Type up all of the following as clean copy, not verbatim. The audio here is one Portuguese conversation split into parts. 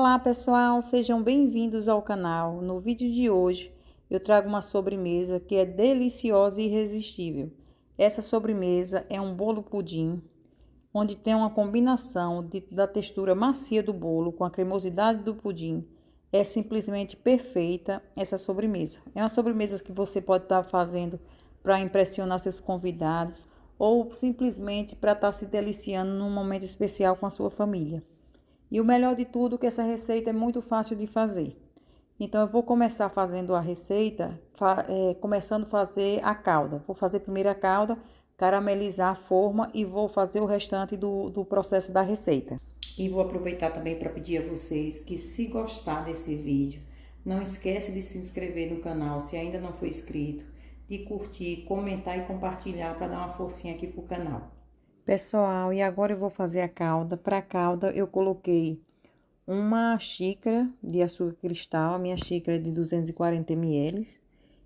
Olá pessoal, sejam bem-vindos ao canal. No vídeo de hoje eu trago uma sobremesa que é deliciosa e irresistível. Essa sobremesa é um bolo pudim, onde tem uma combinação da textura macia do bolo com a cremosidade do pudim. É simplesmente perfeita essa sobremesa. É uma sobremesa que você pode estar fazendo para impressionar seus convidados ou simplesmente para estar se deliciando num momento especial com a sua família. E o melhor de tudo é que essa receita é muito fácil de fazer. Então, eu vou começar fazendo a receita, começando a fazer a calda. Vou fazer primeiro a calda, caramelizar a forma e vou fazer o restante do processo da receita. E vou aproveitar também para pedir a vocês que, se gostar desse vídeo, não esquece de se inscrever no canal, se ainda não foi inscrito, de curtir, comentar e compartilhar para dar uma forcinha aqui pro canal. Pessoal, e agora eu vou fazer a calda. Para a calda, eu coloquei uma xícara de açúcar cristal, a minha xícara é de 240 ml.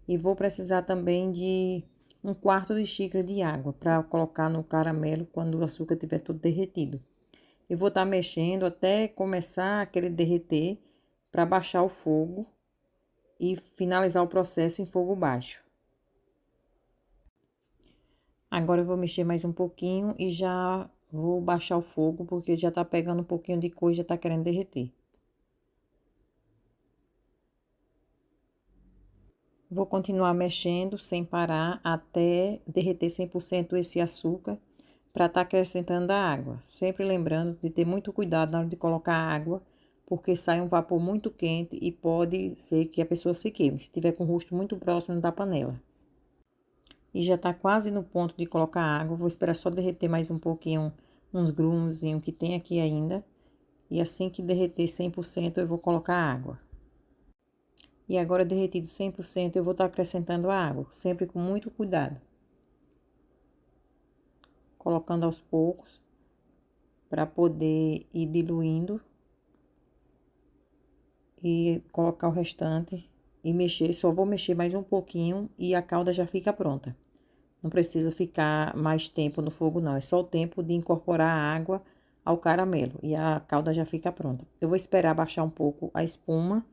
E vou precisar também de um quarto de xícara de água para colocar no caramelo quando o açúcar estiver todo derretido. Eu vou estar mexendo até começar aquele derreter para baixar o fogo e finalizar o processo em fogo baixo. Agora eu vou mexer mais um pouquinho e já vou baixar o fogo, porque já tá pegando um pouquinho de coisa, já tá querendo derreter. Vou continuar mexendo sem parar até derreter 100% esse açúcar, para estar acrescentando a água. Sempre lembrando de ter muito cuidado na hora de colocar a água, porque sai um vapor muito quente e pode ser que a pessoa se queime, se tiver com o rosto muito próximo da panela. E já tá quase no ponto de colocar água. Vou esperar só derreter mais um pouquinho, uns grumos que tem aqui ainda. E assim que derreter 100%, eu vou colocar água. E agora, derretido 100%, eu vou estar acrescentando a água, sempre com muito cuidado. Colocando aos poucos, para poder ir diluindo. E colocar o restante e mexer. Só vou mexer mais um pouquinho e a calda já fica pronta. Não precisa ficar mais tempo no fogo, não. É só o tempo de incorporar a água ao caramelo. E a calda já fica pronta. Eu vou esperar baixar um pouco a espuma,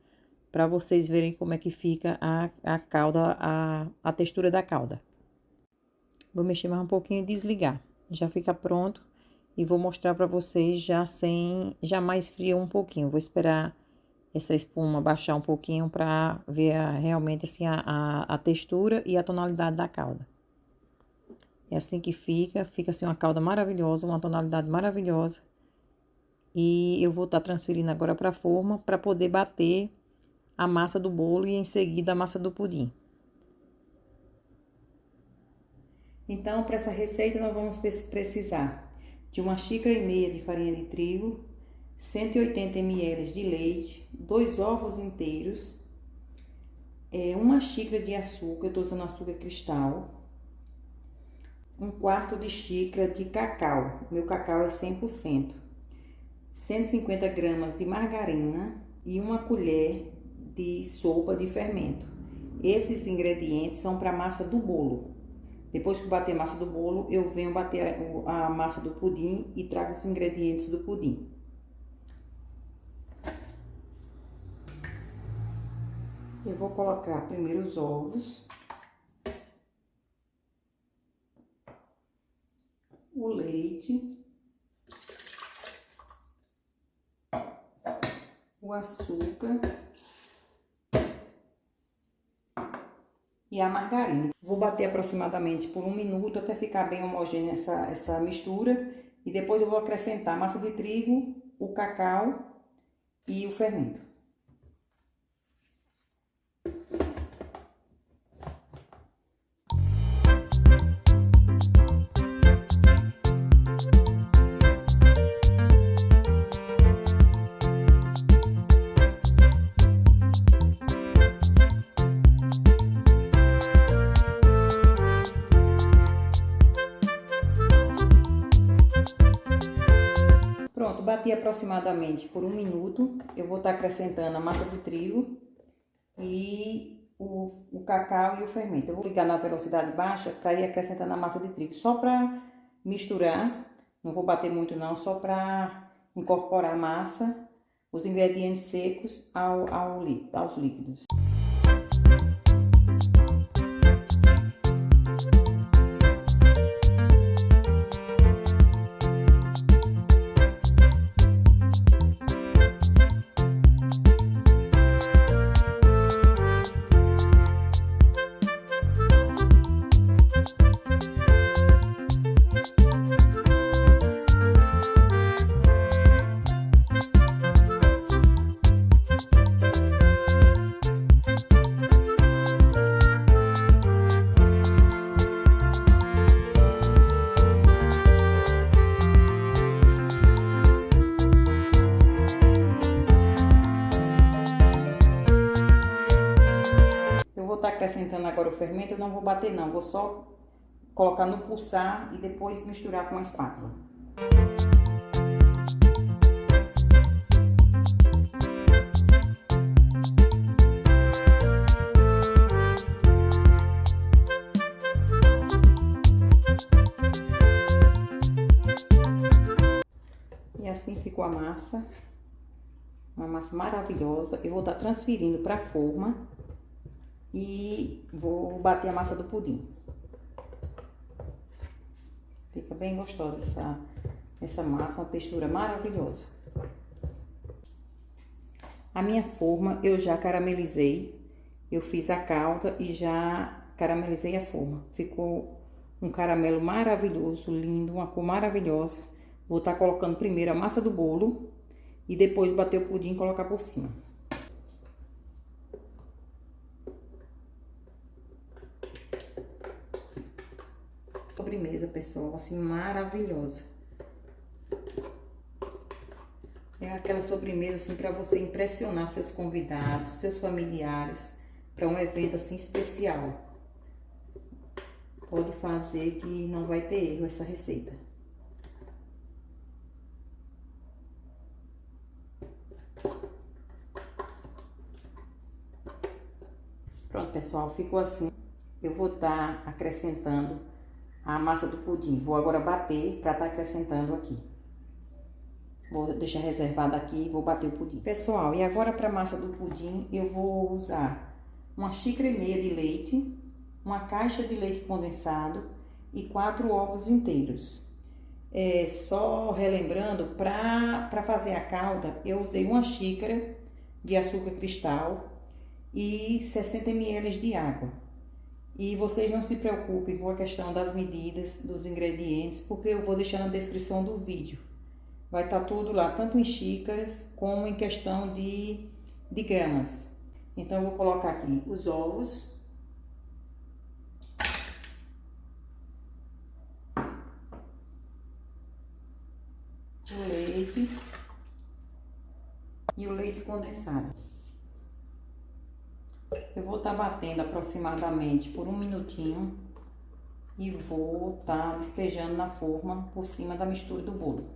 para vocês verem como é que fica a calda, a textura da calda. Vou mexer mais um pouquinho e desligar. Já fica pronto. E vou mostrar para vocês já mais frio um pouquinho. Vou esperar essa espuma baixar um pouquinho para ver realmente assim a textura e a tonalidade da calda. É assim que fica assim uma calda maravilhosa, uma tonalidade maravilhosa. E eu vou estar transferindo agora para a forma para poder bater a massa do bolo e em seguida a massa do pudim. Então, para essa receita nós vamos precisar de 1,5 xícaras de farinha de trigo, 180 ml de leite, 2 ovos inteiros, 1 xícara de açúcar, eu tô usando açúcar cristal, 1/4 de xícara de cacau, meu cacau é 100%, 150 gramas de margarina e 1 colher de sopa de fermento. Esses ingredientes são para a massa do bolo. Depois que eu bater a massa do bolo, eu venho bater a massa do pudim e trago os ingredientes do pudim. Eu vou colocar primeiro os ovos, o leite, o açúcar e a margarina. Vou bater aproximadamente por 1 minuto até ficar bem homogênea essa mistura. E depois eu vou acrescentar a massa de trigo, o cacau e o fermento. Pronto, bati aproximadamente por 1 minuto. Eu vou estar acrescentando a massa de trigo e o cacau e o fermento. Eu vou ligar na velocidade baixa para ir acrescentando a massa de trigo, só para misturar. Não vou bater muito não, só para incorporar a massa os ingredientes secos aos líquidos. Vou estar acrescentando agora o fermento, eu não vou bater não, vou só colocar no pulsar e depois misturar com a espátula. E assim ficou a massa, uma massa maravilhosa. Eu vou estar transferindo para a forma e vou bater a massa do pudim. Fica bem gostosa essa massa, uma textura maravilhosa. A minha forma eu já caramelizei, eu fiz a calda e já caramelizei a forma. Ficou um caramelo maravilhoso, lindo, uma cor maravilhosa. Vou estar colocando primeiro a massa do bolo e depois bater o pudim e colocar por cima. Sobremesa, pessoal, assim, maravilhosa. É aquela sobremesa, assim, para você impressionar seus convidados, seus familiares, para um evento, assim, especial. Pode fazer que não vai ter erro essa receita. Pronto, pessoal, ficou assim. Eu vou estar acrescentando a massa do pudim. Vou agora bater para estar acrescentando aqui. Vou deixar reservado aqui e vou bater o pudim. Pessoal, e agora para a massa do pudim eu vou usar 1,5 xícaras de leite, uma caixa de leite condensado e 4 ovos inteiros. Só relembrando, para fazer a calda, eu usei 1 xícara de açúcar cristal e 60 ml de água. E vocês não se preocupem com a questão das medidas dos ingredientes, porque eu vou deixar na descrição do vídeo. Vai estar tudo lá, tanto em xícaras como em questão de gramas. Então, eu vou colocar aqui os ovos. O leite. E o leite condensado. Eu vou estar batendo aproximadamente por 1 minutinho e vou estar despejando na forma por cima da mistura do bolo.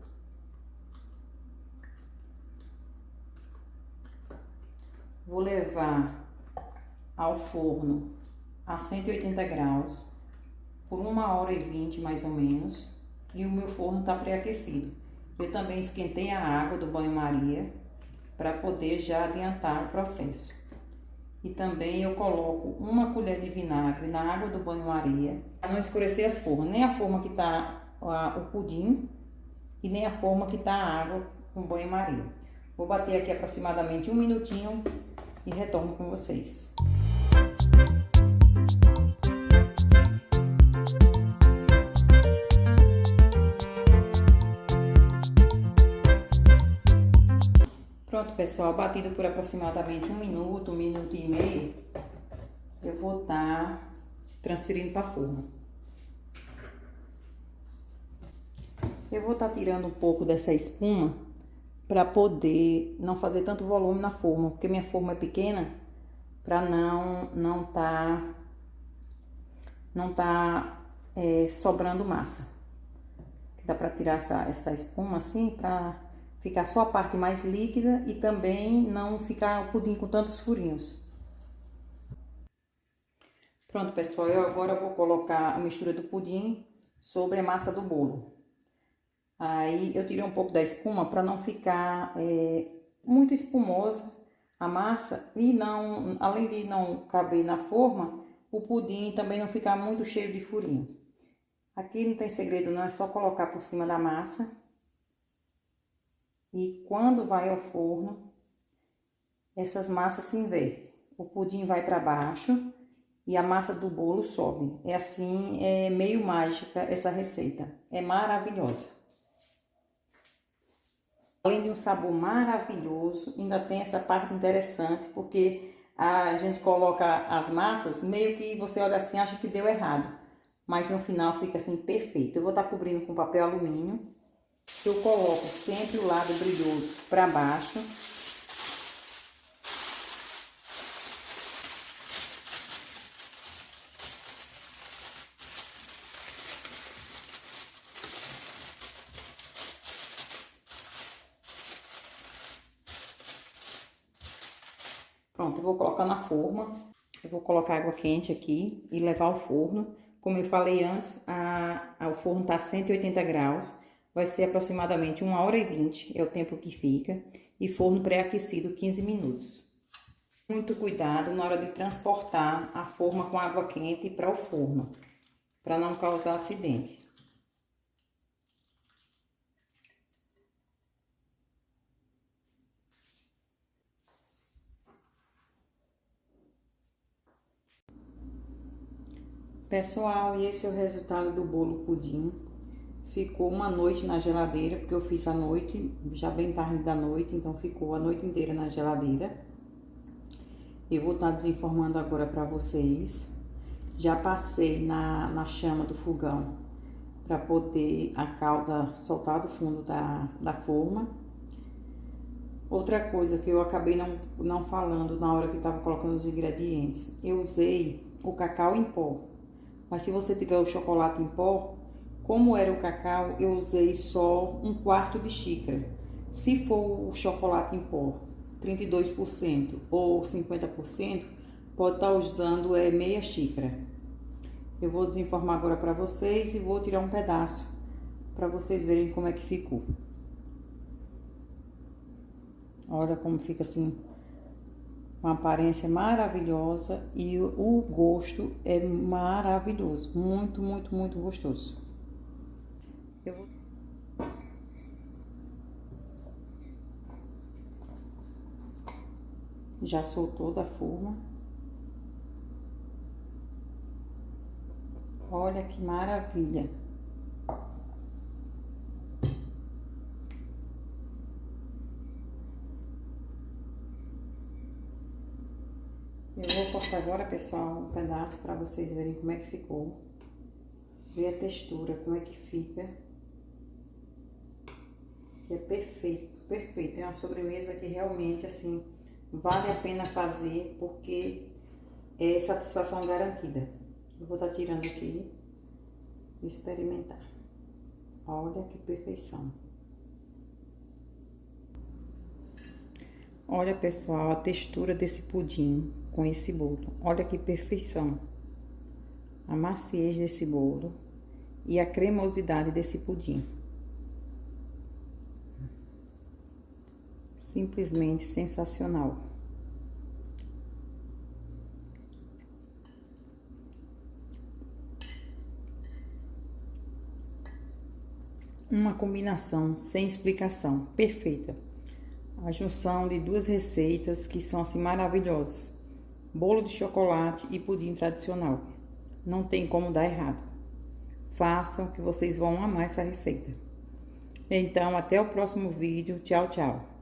Vou levar ao forno a 180 graus por 1h20 mais ou menos, e o meu forno está pré-aquecido. Eu também esquentei a água do banho-maria para poder já adiantar o processo. E também eu coloco 1 colher de vinagre na água do banho-maria, para não escurecer as formas, nem a forma que está o pudim e nem a forma que está a água com banho-maria. Vou bater aqui aproximadamente 1 minutinho e retorno com vocês. Pronto, pessoal, batido por aproximadamente 1 minuto, 1 minuto e meio, eu vou estar transferindo para a forma. Eu vou estar tirando um pouco dessa espuma para poder não fazer tanto volume na forma, porque minha forma é pequena, para não tá sobrando massa. Dá para tirar essa espuma assim, para ficar só a parte mais líquida e também não ficar o pudim com tantos furinhos. Pronto, pessoal, eu agora vou colocar a mistura do pudim sobre a massa do bolo. Aí eu tirei um pouco da espuma para não ficar muito espumosa a massa e não, além de não caber na forma, o pudim também não fica muito cheio de furinho. Aqui não tem segredo não, é só colocar por cima da massa. E quando vai ao forno, essas massas se invertem. O pudim vai para baixo e a massa do bolo sobe. É assim, é meio mágica essa receita. É maravilhosa. Além de um sabor maravilhoso, ainda tem essa parte interessante, porque a gente coloca as massas, meio que você olha assim, acha que deu errado. Mas no final fica assim perfeito. Eu vou estar cobrindo com papel alumínio. Eu coloco sempre o lado brilhoso para baixo. Pronto, eu vou colocar na forma. Eu vou colocar água quente aqui e levar ao forno. Como eu falei antes, o forno está a 180 graus. Vai ser aproximadamente 1h20, é o tempo que fica. E forno pré-aquecido 15 minutos. Muito cuidado na hora de transportar a forma com água quente para o forno, para não causar acidente. Pessoal, e esse é o resultado do bolo pudim. Ficou uma noite na geladeira, porque eu fiz à noite, já bem tarde da noite, então ficou a noite inteira na geladeira. Eu vou estar desenformando agora para vocês. Já passei na chama do fogão para poder a calda soltar do fundo da forma. Outra coisa que eu acabei não falando na hora que estava colocando os ingredientes, eu usei o cacau em pó. Mas se você tiver o chocolate em pó, como era o cacau, eu usei só 1/4 de xícara. Se for o chocolate em pó, 32% ou 50%, pode estar usando meia xícara. Eu vou desenformar agora para vocês e vou tirar um pedaço para vocês verem como é que ficou. Olha como fica assim, uma aparência maravilhosa e o gosto é maravilhoso, muito, muito, muito gostoso. Já soltou da forma. Olha que maravilha. Eu vou cortar agora, pessoal, um pedaço para vocês verem como é que ficou. Ver a textura, como é que fica. Que é perfeito, perfeito. É uma sobremesa que realmente, assim, vale a pena fazer, porque é satisfação garantida. Eu vou estar tirando aqui e experimentar. Olha que perfeição. Olha, pessoal, a textura desse pudim com esse bolo. Olha que perfeição. A maciez desse bolo e a cremosidade desse pudim. Simplesmente sensacional. Uma combinação sem explicação, perfeita. A junção de duas receitas que são assim maravilhosas. Bolo de chocolate e pudim tradicional. Não tem como dar errado. Façam que vocês vão amar essa receita. Então, até o próximo vídeo. Tchau, tchau.